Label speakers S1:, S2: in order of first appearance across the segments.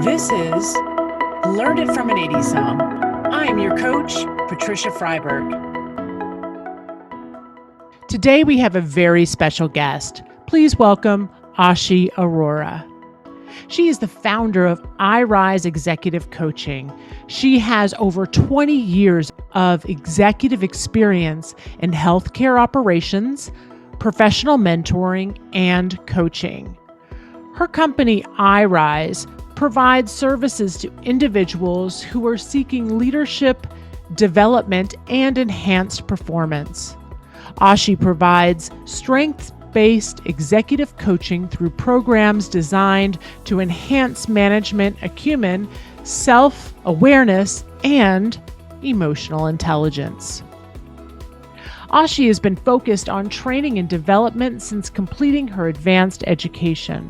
S1: This is Learn It from an 80s Song. I am your coach, Patricia Freiberg.
S2: Today we have a very special guest. Please welcome Aashi Arora. She is the founder of iRise Executive Coaching. She has over 20 years of executive experience in healthcare operations, professional mentoring, and coaching. Her company, iRise, provides services to individuals who are seeking leadership, development, and enhanced performance. Aashi provides strengths-based executive coaching through programs designed to enhance management acumen, self-awareness, and emotional intelligence. Aashi has been focused on training and development since completing her advanced education.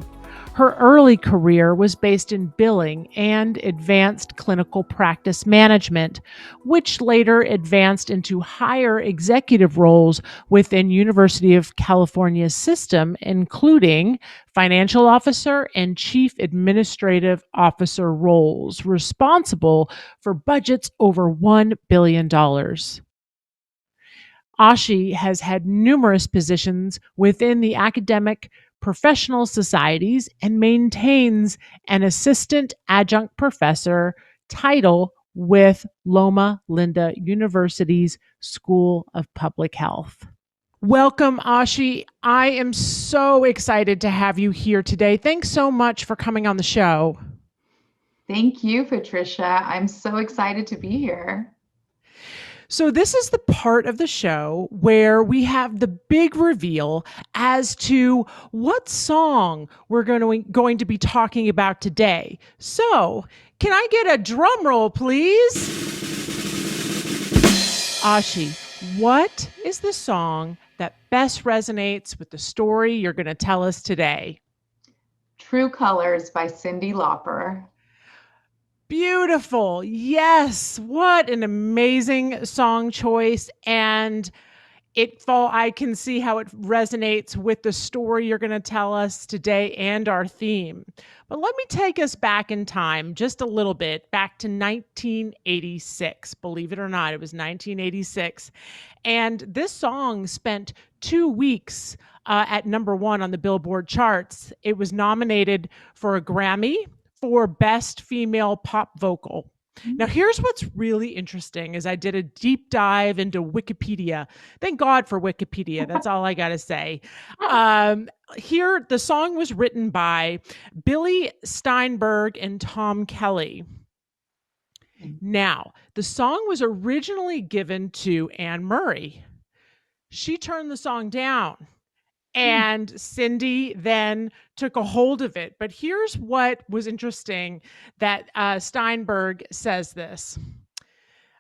S2: Her early career was based in billing and advanced clinical practice management, which later advanced into higher executive roles within University of California's system, including financial officer and chief administrative officer roles, responsible for budgets over $1 billion. Aashi has had numerous positions within the academic professional societies and maintains an assistant adjunct professor title with Loma Linda University's School of Public Health. Welcome, Aashi. I am so excited to have you here today. Thanks so much for coming on the show.
S3: Thank you, Patricia. I'm so excited to be here.
S2: So this is the part of the show where we have the big reveal as to what song we're going to be talking about today. So, can I get a drum roll, please? Aashi, what is the song that best resonates with the story you're going to tell us today?
S3: True Colors by Cyndi Lauper.
S2: Beautiful. Yes. What an amazing song choice. And I can see how it resonates with the story you're going to tell us today and our theme. But let me take us back in time just a little bit, back to 1986. Believe it or not, it was 1986. And this song spent 2 weeks at number one on the Billboard charts. It was nominated for a Grammy for Best Female Pop Vocal. Now, here's what's really interesting is I did a deep dive into Wikipedia. Thank God for Wikipedia. That's all I got to say. Here, the song was written by Billy Steinberg and Tom Kelly. Now, the song was originally given to Anne Murray. She turned the song down. And Cyndi then took a hold of it. But here's what was interesting that Steinberg says this.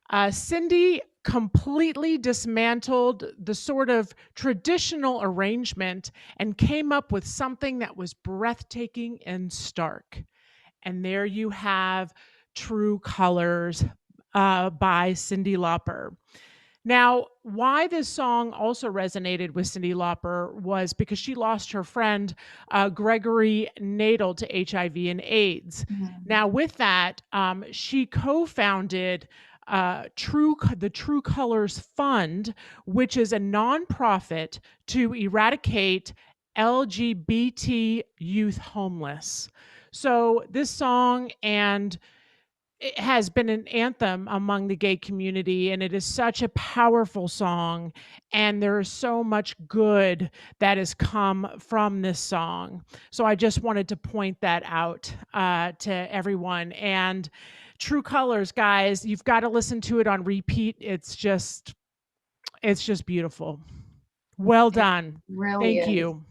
S2: Cyndi completely dismantled the sort of traditional arrangement and came up with something that was breathtaking and stark. And there you have True Colors by Cyndi Lauper. Now, why this song also resonated with Cyndi Lauper was because she lost her friend, Gregory Nadel, to HIV and AIDS. Mm-hmm. Now, with that, she co-founded the True Colors Fund, which is a nonprofit to eradicate LGBT youth homeless. So this song it has been an anthem among the gay community, and it is such a powerful song, and there is so much good that has come from this song. So I just wanted to point that out to everyone. And True Colors, guys, you've got to listen to it on repeat. It's just beautiful. Well done.
S3: It really
S2: Thank
S3: is.
S2: you.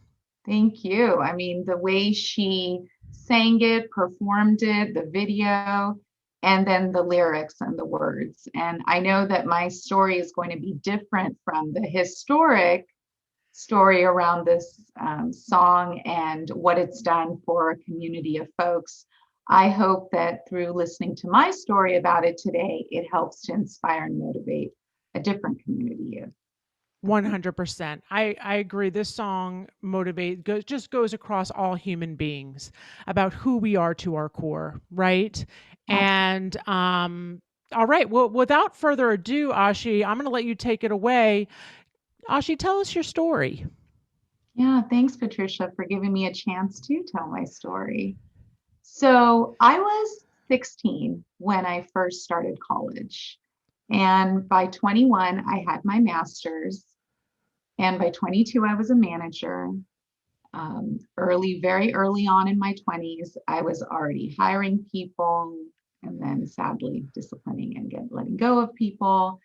S3: Thank you. I mean, the way she sang it, performed it, the video, and then the lyrics and the words. And I know that my story is going to be different from the historic story around this song and what it's done for a community of folks. I hope that through listening to my story about it today, it helps to inspire and motivate a different community
S2: 100%. I agree. This song just goes across all human beings about who we are to our core, right? And all right. Well, without further ado, Aashi, I'm going to let you take it away. Aashi, tell us your story.
S3: Yeah, thanks, Patricia, for giving me a chance to tell my story. So I was 16 when I first started college. And by 21, I had my master's. And by 22, I was a manager. Very early on in my 20s, I was already hiring people and then sadly disciplining and letting go of people.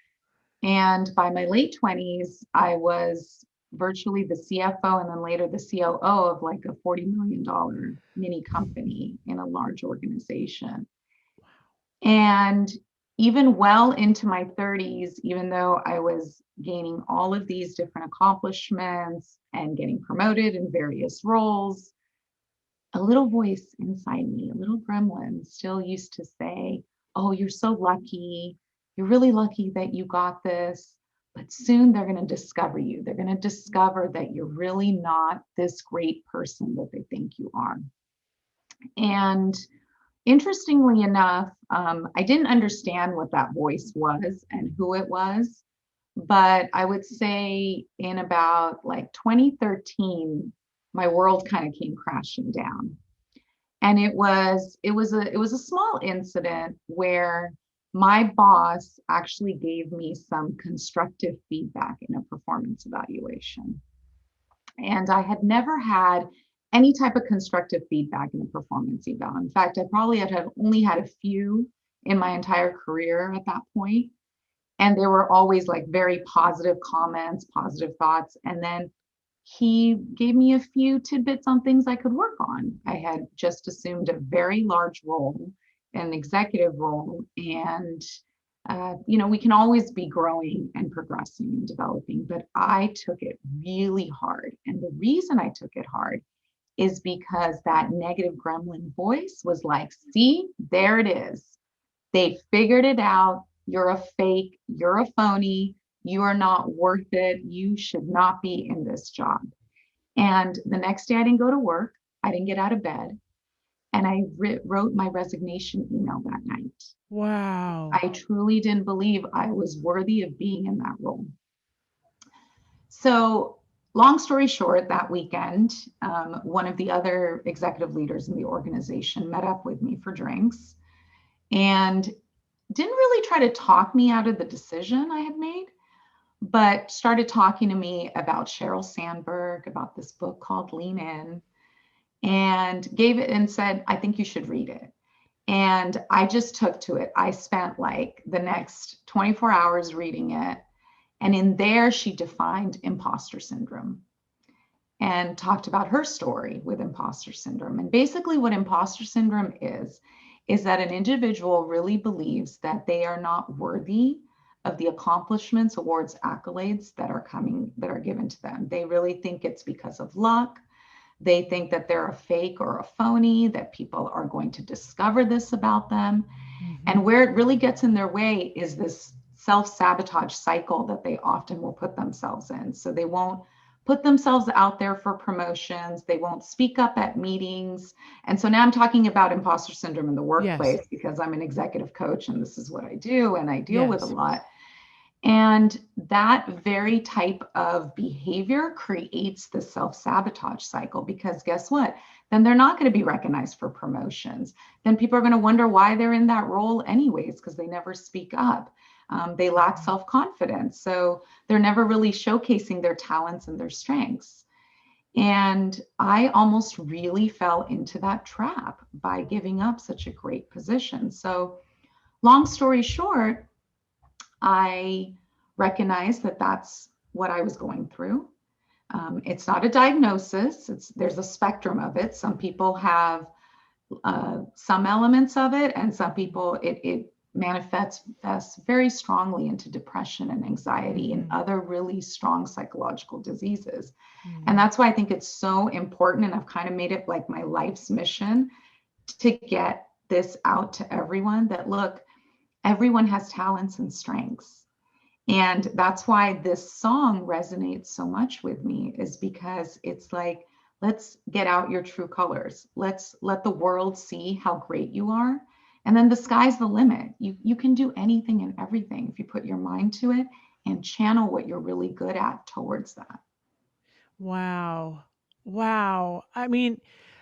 S3: And by my late 20s, I was virtually the CFO and then later the COO of like a $40 million mini company in a large organization. And even well into my 30s, even though I was gaining all of these different accomplishments and getting promoted in various roles, a little voice inside me, a little gremlin still used to say, "Oh, you're so lucky. You're really lucky that you got this. But soon they're going to discover you. They're going to discover that you're really not this great person that they think you are." And interestingly enough, I didn't understand what that voice was and who it was. But I would say in about like 2013, my world kind of came crashing down. And it was a small incident where my boss actually gave me some constructive feedback in a performance evaluation. And I had never had any type of constructive feedback in a performance eval. In fact, I probably had only had a few in my entire career at that point. And there were always like very positive comments, positive thoughts. And then he gave me a few tidbits on things I could work on. I had just assumed a very large role, an executive role, and we can always be growing and progressing and developing, but I took it really hard. And the reason I took it hard is because that negative gremlin voice was like, "See, there it is. They figured it out. You're a fake. You're a phony. You are not worth it. You should not be in this job." And the next day I didn't go to work. I didn't get out of bed. And I wrote my resignation email that night.
S2: Wow.
S3: I truly didn't believe I was worthy of being in that role. So long story short, that weekend, one of the other executive leaders in the organization met up with me for drinks and didn't really try to talk me out of the decision I had made, but started talking to me about Sheryl Sandberg, about this book called Lean In, and gave it and said, "I think you should read it." And I just took to it. I spent like the next 24 hours reading it. And in there, she defined imposter syndrome and talked about her story with imposter syndrome. And basically what imposter syndrome is that an individual really believes that they are not worthy of the accomplishments, awards, accolades that are given to them. They really think it's because of luck. They think that they're a fake or a phony, that people are going to discover this about them. Mm-hmm. And where it really gets in their way is this self-sabotage cycle that they often will put themselves in. So they won't put themselves out there for promotions. They won't speak up at meetings. And so now I'm talking about imposter syndrome in the workplace, yes, because I'm an executive coach and this is what I do and I deal, yes, with a lot. And that very type of behavior creates the self-sabotage cycle, because guess what? Then they're not going to be recognized for promotions. Then people are going to wonder why they're in that role anyways, because they never speak up. They lack self-confidence. So they're never really showcasing their talents and their strengths. And I almost really fell into that trap by giving up such a great position. So long story short, I recognized that that's what I was going through. It's not a diagnosis. There's a spectrum of it. Some people have some elements of it, and some people it manifests very strongly into depression and anxiety, mm-hmm, and other really strong psychological diseases. Mm-hmm. And that's why I think it's so important, and I've kind of made it like my life's mission to get this out to everyone, that look, everyone has talents and strengths. And that's why this song resonates so much with me, is because it's like, let's get out your true colors. Let's let the world see how great you are. And then the sky's the limit. You can do anything and everything if you put your mind to it and channel what you're really good at towards that.
S2: Wow. Wow. I mean,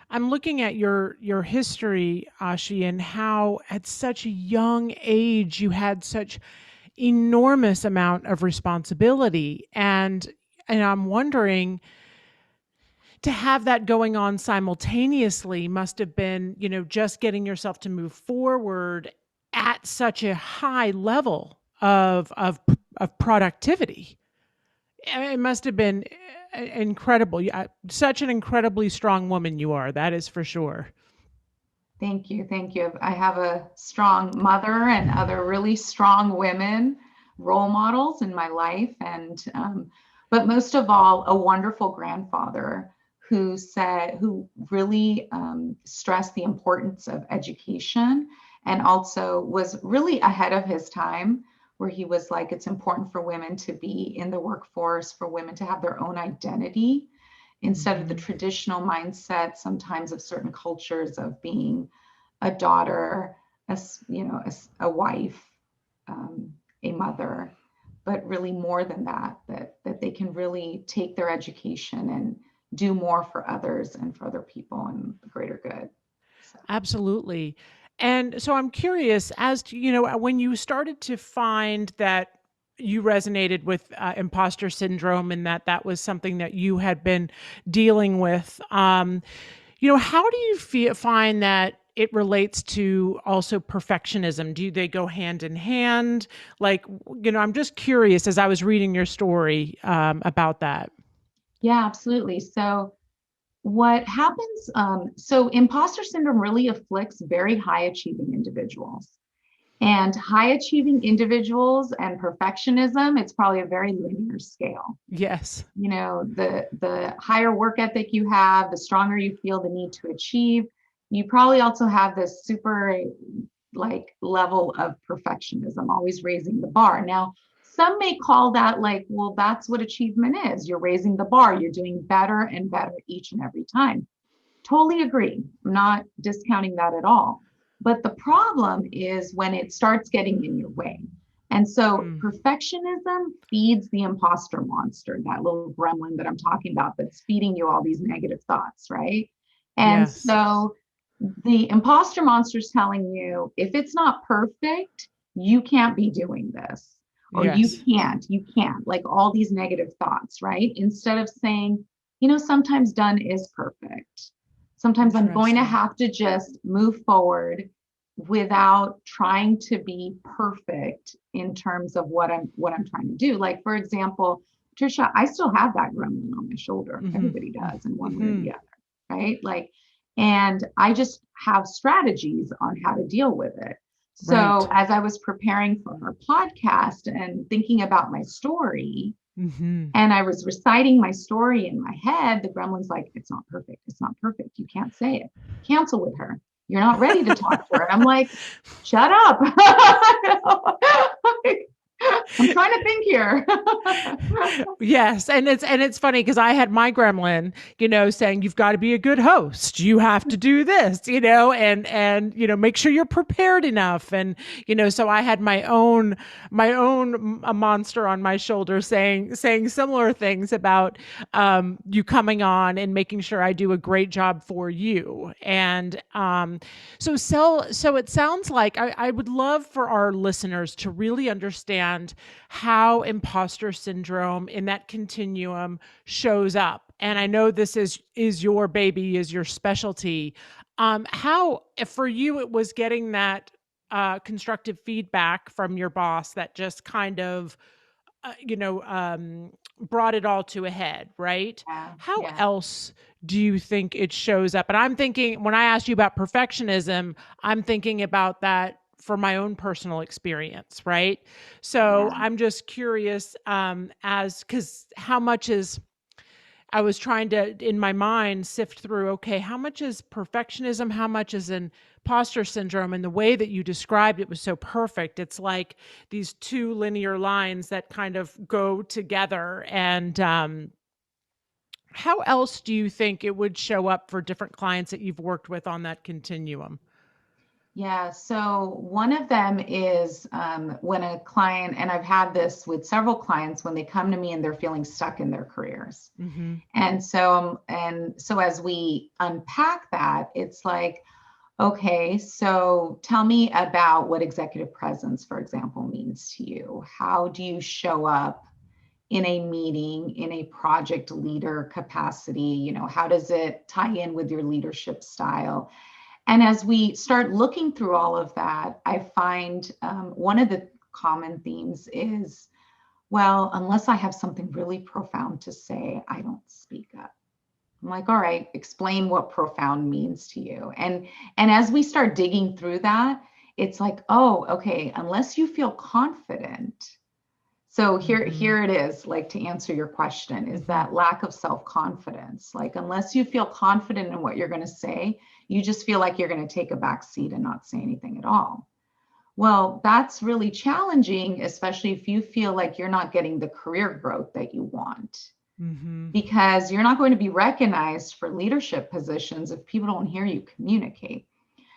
S2: I'm looking at your history, Ashi, and how at such a young age you had such enormous amount of responsibility. And I'm wondering, to have that going on simultaneously must have been, just getting yourself to move forward at such a high level of productivity. It must have been incredible. Such an incredibly strong woman you are. That is for sure.
S3: Thank you. Thank you. I have a strong mother and other really strong women role models in my life. But most of all, a wonderful grandfather who really stressed the importance of education, and also was really ahead of his time, where he was like, it's important for women to be in the workforce, for women to have their own identity, instead of the traditional mindset sometimes of certain cultures of being a daughter, a wife, a mother, but really more than that, that they can really take their education and do more for others and for other people and the greater good. So.
S2: Absolutely. And so I'm curious as to, when you started to find that you resonated with imposter syndrome, and that was something that you had been dealing with, how do you find that it relates to also perfectionism? Do they go hand in hand? Like, I'm just curious as I was reading your story about that.
S3: Yeah, absolutely. So what happens, so imposter syndrome really afflicts very high achieving individuals. And high achieving individuals and perfectionism, it's probably a very linear scale.
S2: Yes.
S3: The higher work ethic you have, the stronger you feel the need to achieve. You probably also have this super level of perfectionism, always raising the bar. Now, some may call that like, well, that's what achievement is. You're raising the bar, you're doing better and better each and every time. Totally agree. I'm not discounting that at all. But the problem is when it starts getting in your way. And so perfectionism feeds the imposter monster, that little gremlin that I'm talking about that's feeding you all these negative thoughts, right? And
S2: Yes.
S3: so the imposter monster is telling you, if it's not perfect, you can't be doing this. Or
S2: Yes.
S3: you can't, like all these negative thoughts, right? Instead of saying, sometimes done is perfect. Sometimes I'm going to have to just move forward without trying to be perfect in terms of what I'm trying to do. Like, for example, Trisha, I still have that gremlin on my shoulder. Everybody does in one way or the other, right? Like, and I just have strategies on how to deal with it. So
S2: Right.
S3: as I was preparing for our podcast and thinking about my story, and I was reciting my story in my head, the gremlin's like, it's not perfect. It's not perfect. You can't say it. Cancel with her. You're not ready to talk to her. And I'm like, shut up. I'm trying to think here.
S2: Yes, and it's funny because I had my gremlin, saying you've got to be a good host. You have to do this, and make sure you're prepared enough. And so I had my own monster on my shoulder saying similar things about you coming on and making sure I do a great job for you. And so it sounds like I would love for our listeners to really understand how imposter syndrome in that continuum shows up. And I know this is your baby, is your specialty. How for you it was getting that constructive feedback from your boss that just kind of brought it all to a head, right? How
S3: Yeah.
S2: else do you think it shows up? And I'm thinking, when I asked you about perfectionism, I'm thinking about that for my own personal experience, right? So
S3: Yeah.
S2: I'm just curious, as because how much is I was trying to, in my mind, sift through, okay, how much is perfectionism? How much is imposter syndrome? And the way that you described it was so perfect. It's like these two linear lines that kind of go together. And how else do you think it would show up for different clients that you've worked with on that continuum?
S3: Yeah, so one of them is when a client, and I've had this with several clients when they come to me and they're feeling stuck in their careers.
S2: Mm-hmm.
S3: And so as we unpack that, it's like, okay, so tell me about what executive presence, for example, means to you. How do you show up in a meeting, in a project leader capacity? How does it tie in with your leadership style? And as we start looking through all of that, I find one of the common themes is, well, unless I have something really profound to say, I don't speak up. I'm like, all right, explain what profound means to you. And as we start digging through that, it's like, oh, okay, unless you feel confident. So here it is, like, to answer your question, is that lack of self-confidence. Like, unless you feel confident in what you're going to say, you just feel like you're going to take a back seat and not say anything at all. Well, that's really challenging, especially if you feel like you're not getting the career growth that you want, because you're not going to be recognized for leadership positions if people don't hear you communicate.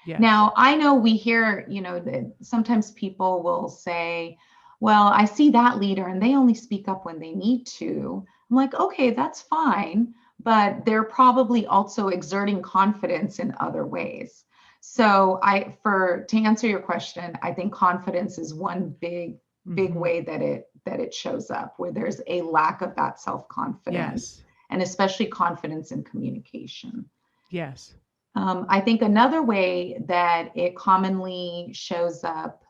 S2: Yes.
S3: Now, I know we hear, that sometimes people will say, well, I see that leader and they only speak up when they need to. I'm like, okay, that's fine, but they're probably also exerting confidence in other ways. So to answer your question, I think confidence is one big way that it shows up, where there's a lack of that self-confidence.
S2: Yes.
S3: And especially confidence in communication.
S2: Yes.
S3: I think another way that it commonly shows up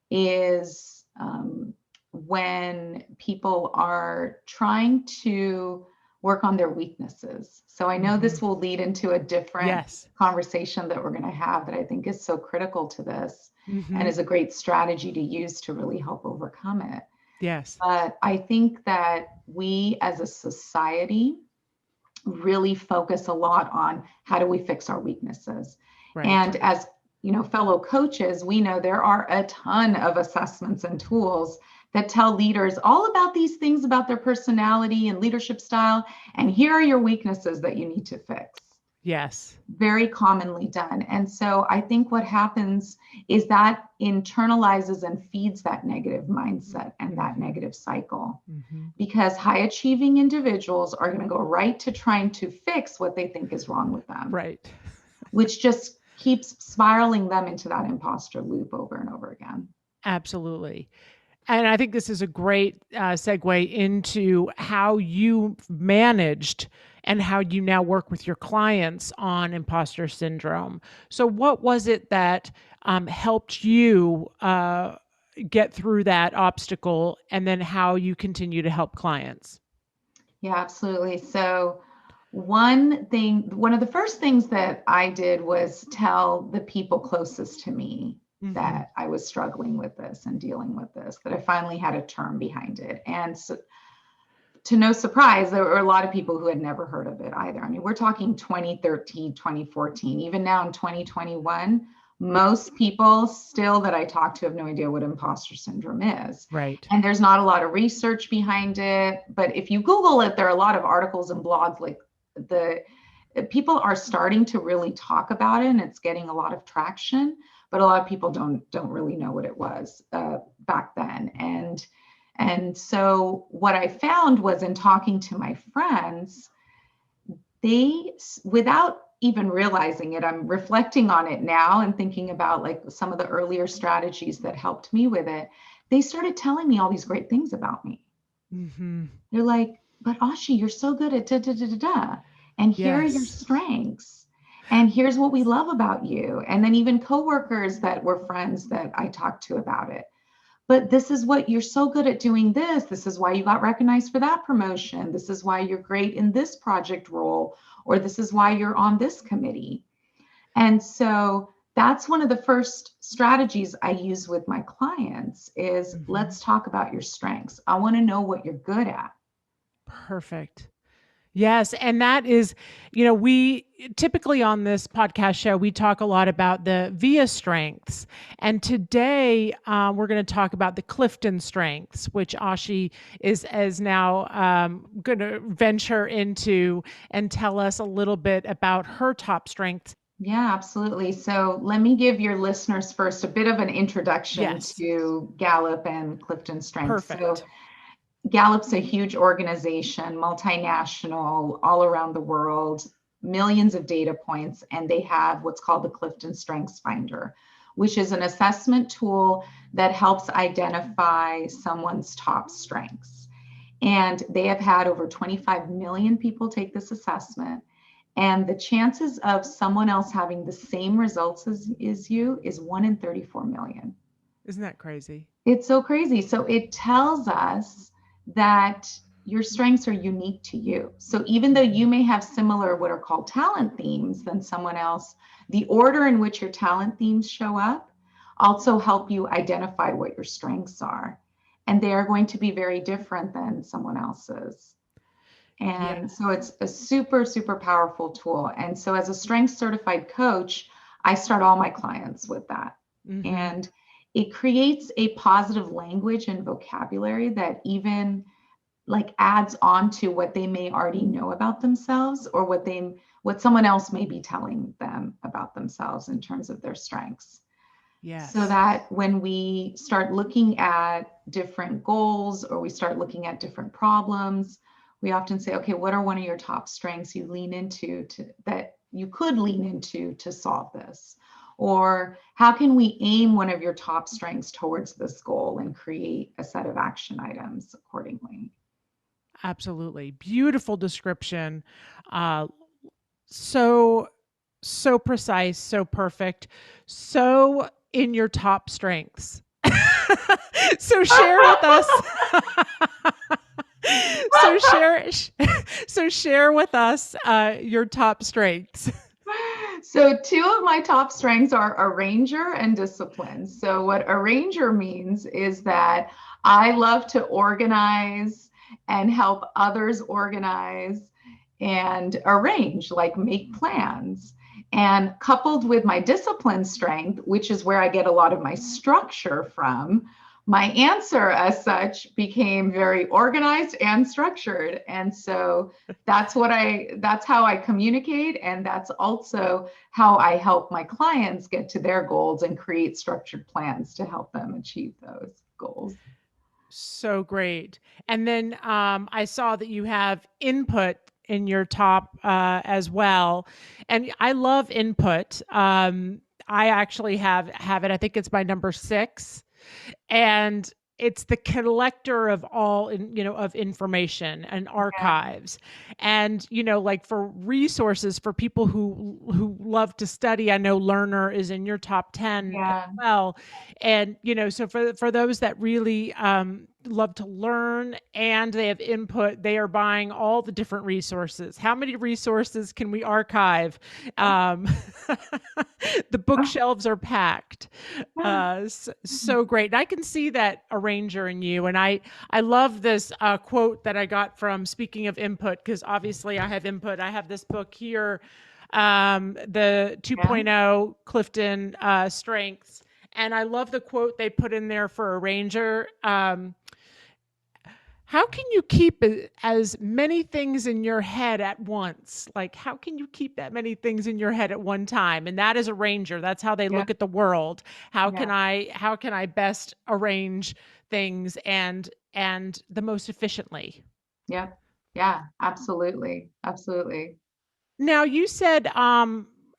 S3: is when people are trying to work on their weaknesses. So I know this will lead into a different conversation that we're going to have that I think is so critical to this and is a great strategy to use to really help overcome it.
S2: Yes.
S3: But I think that we as a society really focus a lot on how do we fix our weaknesses. Right. And as fellow coaches, we know there are a ton of assessments and tools that tell leaders all about these things about their personality and leadership style. And here are your weaknesses that you need to fix.
S2: Yes.
S3: Very commonly done. And so I think what happens is that internalizes and feeds that negative mindset and that negative cycle. Because high achieving individuals are going to go right to trying to fix what they think is wrong with them.
S2: Right.
S3: Which just keeps spiraling them into that imposter loop over and over again.
S2: Absolutely. And I think this is a great segue into how you managed and how you now work with your clients on imposter syndrome. So what was it that helped you get through that obstacle, and then how you continue to help clients?
S3: Yeah, absolutely. So one of the first things that I did was tell the people closest to me that I was struggling with this and dealing with this, that I finally had a term behind it. And so, to no surprise, there were a lot of people who had never heard of it either. I mean, we're talking 2013, 2014, even now in 2021, most people still that I talk to have no idea what imposter syndrome is.
S2: Right.
S3: And there's not a lot of research behind it. But if you Google it, there are a lot of articles and blogs. Like, the people are starting to really talk about it, and it's getting a lot of traction. But a lot of people don't really know what it was back then. And so what I found was, in talking to my friends, they, without even realizing it, I'm reflecting on it now and thinking about like some of the earlier strategies that helped me with it. They started telling me all these great things about me. They're like, but Aashi, you're so good at da-da-da-da-da. And here are your strengths. And here's what we love about you. And then even coworkers that were friends that I talked to about it. But this is what you're so good at doing this. This is why you got recognized for that promotion. This is why you're great in this project role, or this is why you're on this committee. And so that's one of the first strategies I use with my clients is let's talk about your strengths. I want to know what you're good at.
S2: Perfect. Yes. And that is, we typically on this podcast show, we talk a lot about the VIA strengths. And today we're going to talk about the Clifton strengths, which Aashi is now going to venture into and tell us a little bit about her top strengths.
S3: Yeah, absolutely. So let me give your listeners first a bit of an introduction
S2: Yes.
S3: to Gallup and Clifton Strengths. So
S2: Perfect.
S3: Gallup's a huge organization, multinational, all around the world, millions of data points, and they have what's called the Clifton Strengths Finder, which is an assessment tool that helps identify someone's top strengths. And they have had over 25 million people take this assessment. And the chances of someone else having the same results as you is 1 in 34 million.
S2: Isn't that crazy?
S3: It's so crazy. So it tells us that your strengths are unique to you. So even though you may have similar what are called talent themes than someone else, the order in which your talent themes show up also help you identify what your strengths are. And they are going to be very different than someone else's. And so it's a super, super powerful tool. And so as a strengths certified coach, I start all my clients with that.
S2: Mm-hmm.
S3: And it creates a positive language and vocabulary that even like adds on to what they may already know about themselves or what someone else may be telling them about themselves in terms of their strengths.
S2: Yes.
S3: So that when we start looking at different goals or we start looking at different problems, we often say, okay, what are one of your top strengths you lean into that you could lean into to solve this? Or how can we aim one of your top strengths towards this goal and create a set of action items accordingly?
S2: Absolutely. Beautiful description. So precise, so perfect, so in your top strengths. So share with us. So share with us your top strengths.
S3: So two of my top strengths are arranger and discipline. So what arranger means is that I love to organize and help others organize and arrange, like make plans. And coupled with my discipline strength, which is where I get a lot of my structure from, my answer as such became very organized and structured. And so that's how I communicate. And that's also how I help my clients get to their goals and create structured plans to help them achieve those goals.
S2: So great. And then I saw that you have input in your top as well. And I love input. I actually have it. I think it's my number 6. And it's the collector of all of information and archives. And like for resources for people who love to study, I know Learner is in your top 10 as well. And so for those that really love to learn and they have input, they are buying all the different resources. How many resources can we archive? The bookshelves are packed. So great. And I can see that arranger in you. And I love this quote that I got from, speaking of input, because obviously I have input. I have this book here, the 2.0 Clifton Strengths. And I love the quote they put in there for arranger. How can you keep as many things in your head at once? Like, how can you keep that many things in your head at one time? And that is arranger. That's how they look at the world. How can I best arrange things and the most efficiently?
S3: Yep. Yeah, absolutely. Absolutely.
S2: Now you said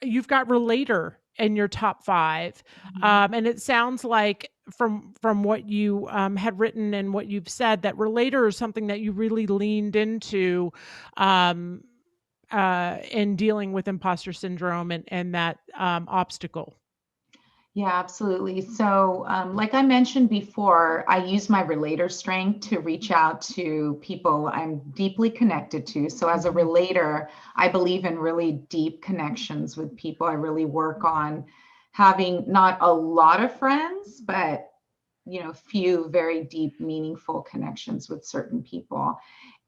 S2: you've got relator in your top 5. And it sounds like from what you had written and what you've said, that relator is something that you really leaned into in dealing with imposter syndrome and that obstacle.
S3: Yeah, absolutely. So, like I mentioned before, I use my relator strength to reach out to people I'm deeply connected to. So, as a relator, I believe in really deep connections with people. I really work on having not a lot of friends, but few very deep, meaningful connections with certain people.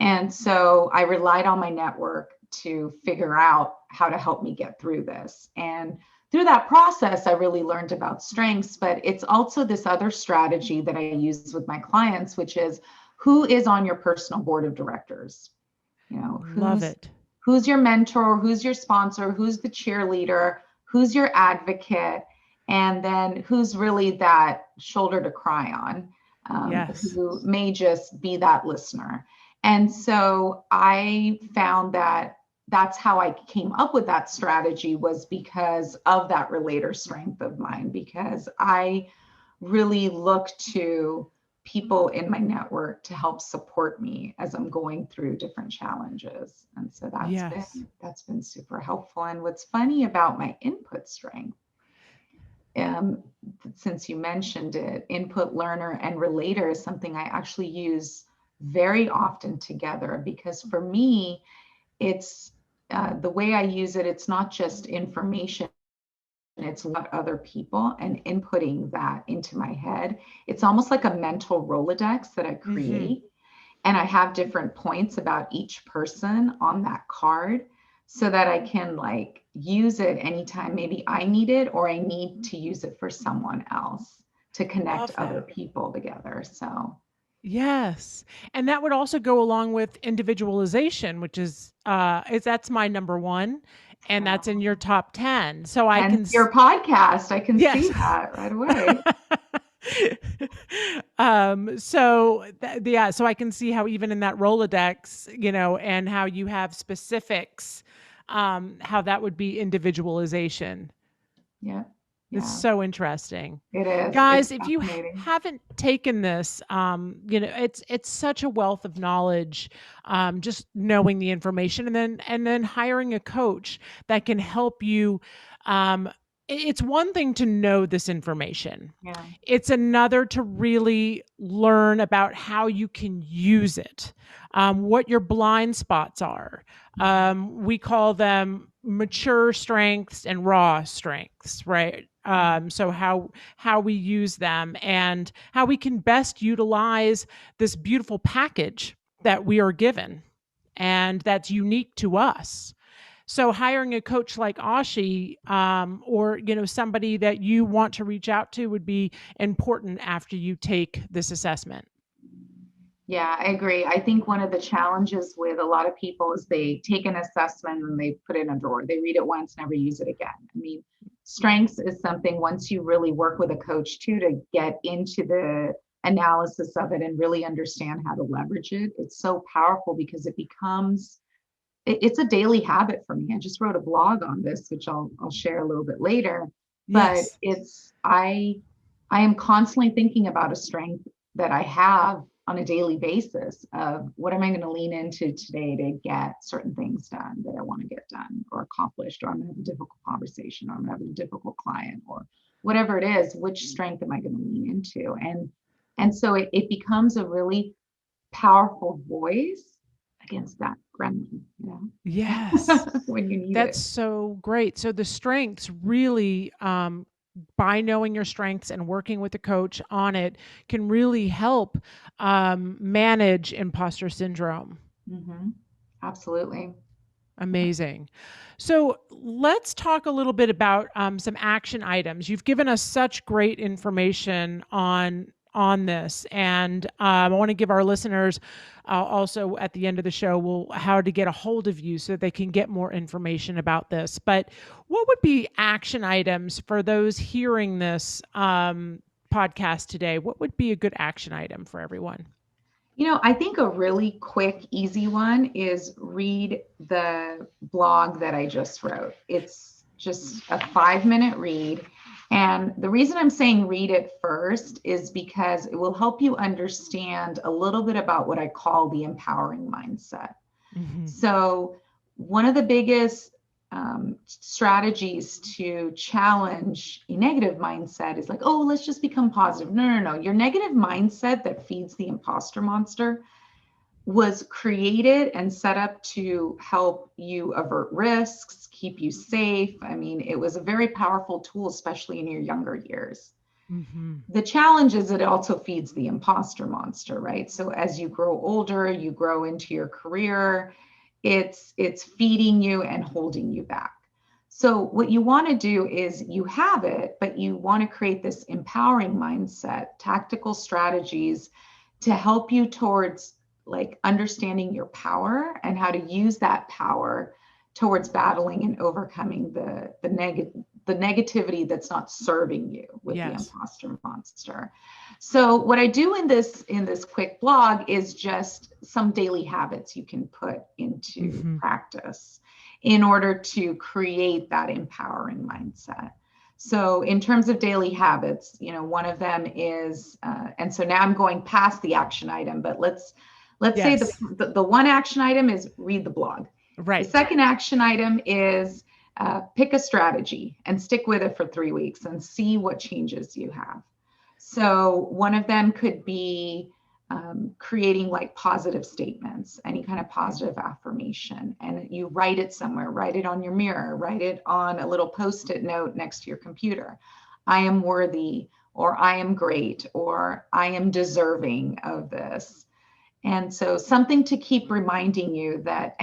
S3: And so I relied on my network to figure out how to help me get through this. And through that process, I really learned about strengths, but it's also this other strategy that I use with my clients, which is who is on your personal board of directors?
S2: Love it.
S3: Who's your mentor? Who's your sponsor? Who's the cheerleader? Who's your advocate? And then who's really that shoulder to cry on,
S2: Yes.
S3: who may just be that listener. And so I found that that's how I came up with that strategy, was because of that relator strength of mine, because I really look to people in my network to help support me as I'm going through different challenges. And so that's been super helpful. And what's funny about my input strength, since you mentioned it, input learner and relator is something I actually use very often together, because for me, it's the way I use it, it's not just information, it's about other people and inputting that into my head. It's almost like a mental Rolodex that I create. And I have different points about each person on that card so that I can use it anytime maybe I need it, or I need to use it for someone else to connect other people together. So
S2: yes. And that would also go along with individualization, which is that's my number one, and that's in your top 10. So I can
S3: your podcast, I can see that right away.
S2: So I can see how even in that Rolodex, and how you have specifics, how that would be individualization.
S3: Yeah.
S2: It's so interesting.
S3: It is.
S2: Guys, if you haven't taken this, it's such a wealth of knowledge, just knowing the information, and then hiring a coach that can help you. It's one thing to know this information.
S3: Yeah.
S2: It's another to really learn about how you can use it, what your blind spots are. We call them mature strengths and raw strengths, right? So how we use them and how we can best utilize this beautiful package that we are given and that's unique to us. So hiring a coach like Aashi, or somebody that you want to reach out to, would be important after you take this assessment.
S3: Yeah, I agree. I think one of the challenges with a lot of people is they take an assessment and they put it in a drawer. They read it once, never use it again. I mean, strengths is something, once you really work with a coach too, to get into the analysis of it and really understand how to leverage it, it's so powerful because it's a daily habit for me. I just wrote a blog on this, which I'll share a little bit later.
S2: Yes.
S3: But I am constantly thinking about a strength that I have on a daily basis of what am I going to lean into today to get certain things done that I want to get done or accomplished, or I'm going to have a difficult conversation, or I'm going to have a difficult client, or whatever it is, which strength am I going to lean into? And so it becomes a really powerful voice against that gremlin,
S2: Yes.
S3: when you need
S2: That's
S3: it.
S2: so great. So the strengths really, by knowing your strengths and working with a coach on it, can really help manage imposter syndrome.
S3: Mm-hmm. Absolutely.
S2: Amazing. So let's talk a little bit about some action items. You've given us such great information on this, and I want to give our listeners also at the end of the show how to get a hold of you so that they can get more information about this. But what would be action items for those hearing this podcast today? What would be a good action item for everyone?
S3: I think a really quick, easy one is read the blog that I just wrote. It's just a 5-minute read. And the reason I'm saying read it first is because it will help you understand a little bit about what I call the empowering mindset. Mm-hmm. So one of the biggest strategies to challenge a negative mindset is oh, let's just become positive. No. Your negative mindset that feeds the imposter monster was created and set up to help you avert risks, keep you safe. I mean, it was a very powerful tool, especially in your younger years. The challenge is it also feeds the imposter monster, right? So as you grow older, you grow into your career, it's feeding you and holding you back. So what you want to do is you have it, but you want to create this empowering mindset, tactical strategies to help you towards like understanding your power and how to use that power towards battling and overcoming the negativity that's not serving you with the imposter monster. So what I do in this quick blog is just some daily habits you can put into practice in order to create that empowering mindset. So in terms of daily habits, one of them is, and so now I'm going past the action item, but let's say the one action item is read the blog.
S2: Right.
S3: The second action item is pick a strategy and stick with it for 3 weeks and see what changes you have. So one of them could be creating like positive statements, any kind of positive affirmation, and you write it somewhere, write it on your mirror, write it on a little post-it note next to your computer. I am worthy, or I am great, or I am deserving of this. And so something to keep reminding you that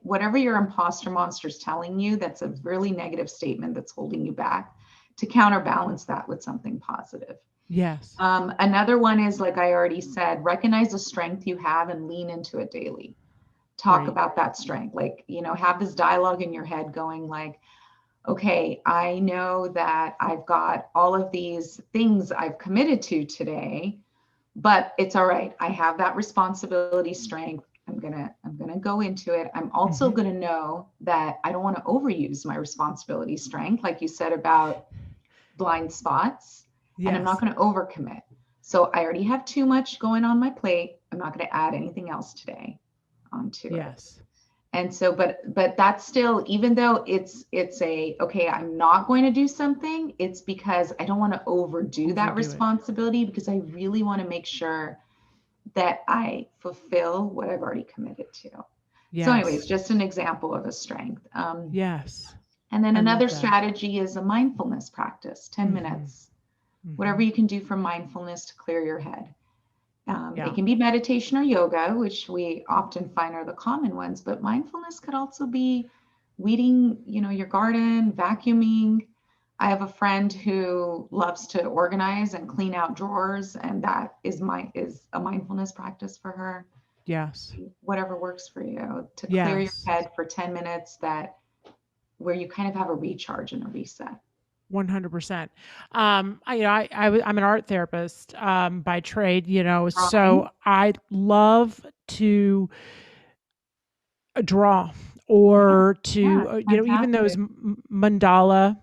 S3: whatever your imposter monster is telling you, that's a really negative statement that's holding you back, to counterbalance that with something positive.
S2: Yes.
S3: Another one is, like I already said, recognize the strength you have and lean into it daily. Talk about that strength. Like, have this dialogue in your head going like, okay, I know that I've got all of these things I've committed to today, but it's all right. I have that responsibility strength. I'm gonna go into it. I'm also gonna know that I don't want to overuse my responsibility strength, like you said about blind spots. Yes. And I'm not going to overcommit. So I already have too much going on my plate. I'm not going to add anything else today onto it. And so, but that's still, even though it's okay, I'm not going to do something, it's because I don't want to overdo that responsibility, because I really want to make sure that I fulfill what I've already committed to. So anyways, just an example of a strength.
S2: Yes.
S3: And then another strategy is a mindfulness practice, 10 minutes, whatever you can do for mindfulness to clear your head. It can be meditation or yoga, which we often find are the common ones, but mindfulness could also be weeding, your garden, vacuuming. I have a friend who loves to organize and clean out drawers, and that is a mindfulness practice for her.
S2: Yes.
S3: Whatever works for you to clear your head for 10 minutes, where you kind of have a recharge and a reset.
S2: 100%. I'm an art therapist by trade, so I love to draw or to, even those mandala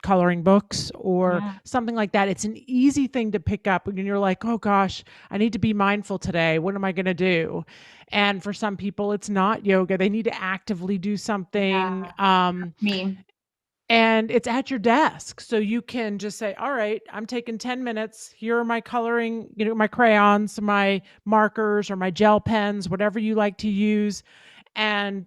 S2: coloring books or something like that. It's an easy thing to pick up when you're like, oh gosh, I need to be mindful today. What am I going to do? And for some people, it's not yoga. They need to actively do something. And it's at your desk. So you can just say, all right, I'm taking 10 minutes. Here are my coloring, my crayons, my markers, or my gel pens, whatever you like to use, and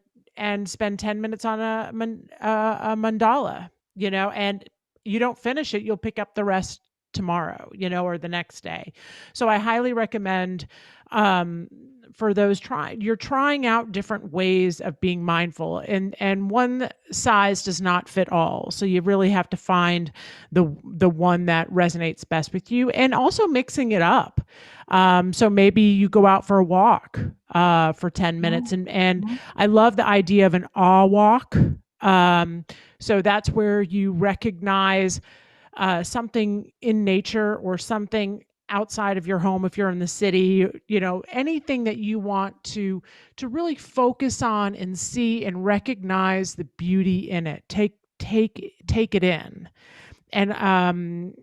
S2: spend 10 minutes on a mandala, and you don't finish it, you'll pick up the rest tomorrow, or the next day. So I highly recommend for those you're trying out different ways of being mindful, and one size does not fit all. So you really have to find the one that resonates best with you, and also mixing it up. So maybe you go out for a walk for 10 minutes, and I love the idea of an awe walk. So that's where you recognize something in nature or something outside of your home. If you're in the city, anything that you want to really focus on and see and recognize the beauty in it. Take it in. And, and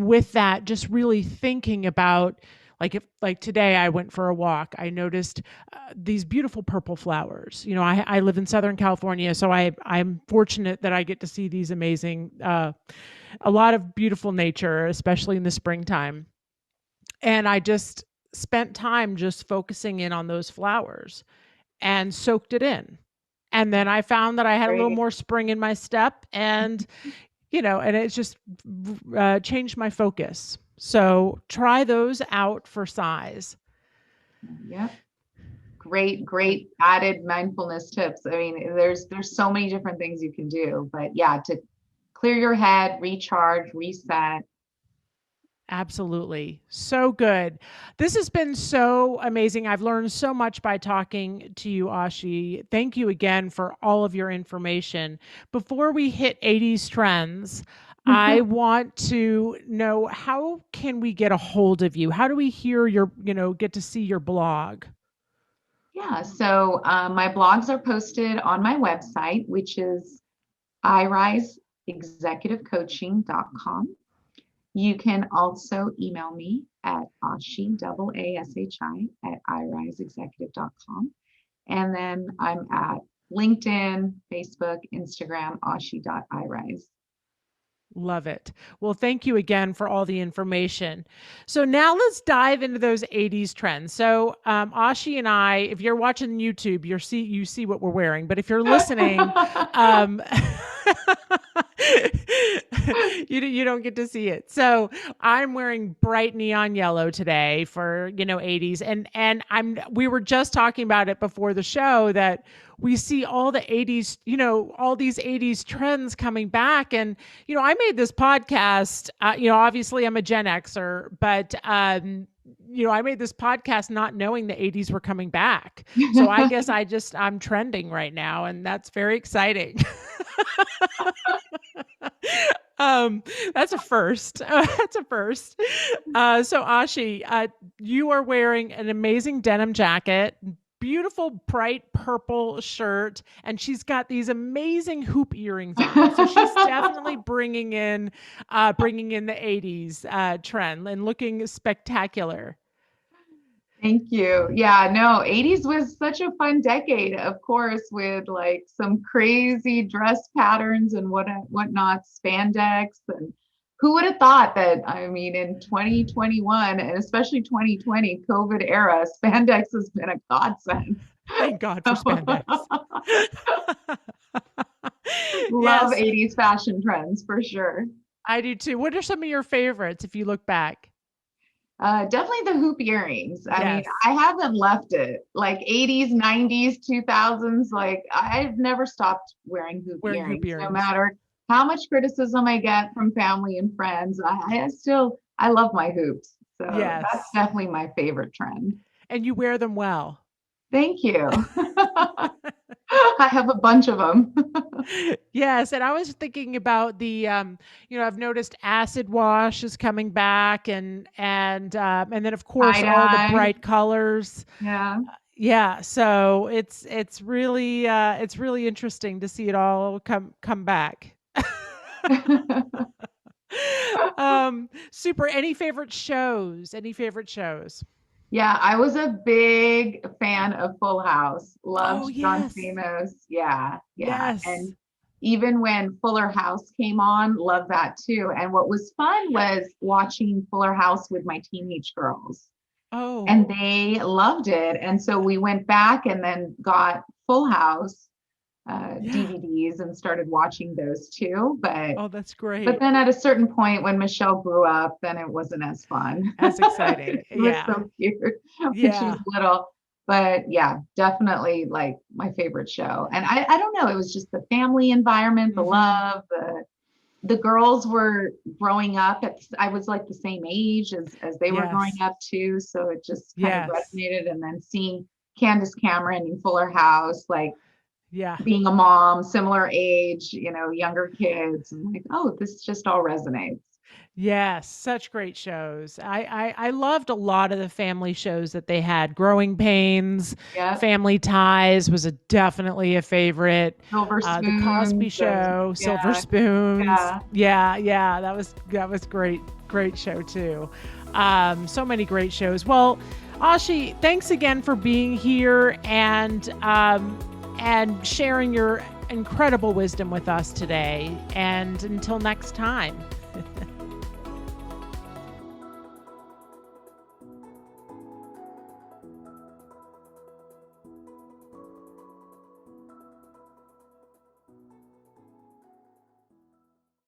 S2: with that, just really thinking about, like today I went for a walk, I noticed these beautiful purple flowers. I live in Southern California, so I'm fortunate that I get to see these amazing, a lot of beautiful nature, especially in the springtime. And I just spent time just focusing in on those flowers and soaked it in. And then I found that I had a little more spring in my step, and and it's just changed my focus. So try those out for size.
S3: Yep. Great added mindfulness tips. I mean, there's so many different things you can do, but yeah, to clear your head, recharge, reset.
S2: Absolutely. So good. This has been so amazing. I've learned so much by talking to you, Aashi. Thank you again for all of your information. Before we hit 80s trends, I want to know, how can we get a hold of you? How do we hear get to see your blog?
S3: Yeah, so my blogs are posted on my website, which is iriseexecutivecoaching.com. You can also email me at Aashi, AASHI, at iriseexecutive.com. And then I'm at LinkedIn, Facebook, Instagram, Aashi.irise.
S2: Love it. Well, thank you again for all the information. So now let's dive into those 80s trends. So Aashi and I, if you're watching YouTube, you see what we're wearing. But if you're listening, you don't get to see it. So I'm wearing bright neon yellow today for 80s, and we were just talking about it before the show that we see all the 80s, all these 80s trends coming back. And, I made this podcast, obviously I'm a Gen Xer, but, I made this podcast not knowing the 80s were coming back. So I guess I'm trending right now, and that's very exciting. That's a first. That's a first. So Aashi, you are wearing an amazing denim jacket, beautiful bright purple shirt, and she's got these amazing hoop earrings on. So she's definitely bringing in the 80s trend and looking spectacular.
S3: Thank you. Yeah, no, 80s was such a fun decade, of course, with like some crazy dress patterns and whatnot, spandex. And who would have thought that, in 2021 and especially 2020 COVID era, spandex has been a godsend.
S2: Thank God for spandex.
S3: Love 80s fashion trends for sure.
S2: I do too. What are some of your favorites if you look back?
S3: Definitely the hoop earrings. I haven't left it. Like 80s, 90s, 2000s, like I've never stopped wearing hoop earrings. No matter how much criticism I get from family and friends. I love my hoops. So that's definitely my favorite trend.
S2: And you wear them well.
S3: Thank you. I have a bunch of them.
S2: Yes. And I was thinking about the, I've noticed acid wash is coming back, and then of course all the bright colors.
S3: Yeah.
S2: Yeah. So it's really interesting to see it all come back. Super. Any favorite shows?
S3: Yeah, I was a big fan of Full House. Loved John Stamos. Yeah.
S2: Yes.
S3: And even when Fuller House came on, loved that too. And what was fun was watching Fuller House with my teenage girls.
S2: Oh.
S3: And they loved it. And so we went back and then got Full House DVDs and started watching those too. But
S2: that's great.
S3: But then at a certain point when Michelle grew up, then it wasn't as fun.
S2: As exciting.
S3: It was so cute when she was little. But yeah, definitely like my favorite show. And I don't know, it was just the family environment, the love, the girls were growing up I was like the same age as they were growing up too. So it just kind of resonated. And then seeing Candace Cameron in Fuller House, like being a mom, similar age, younger kids, and like, oh, this just all resonates.
S2: Yes, such great shows. I loved a lot of the family shows that they had. Growing Pains, Family Ties was definitely a favorite.
S3: Silver Spoons,
S2: The Cosby Show, Silver Spoons. Yeah, that was great show too. So many great shows. Well, Aashi, thanks again for being here and sharing your incredible wisdom with us today. And until next time.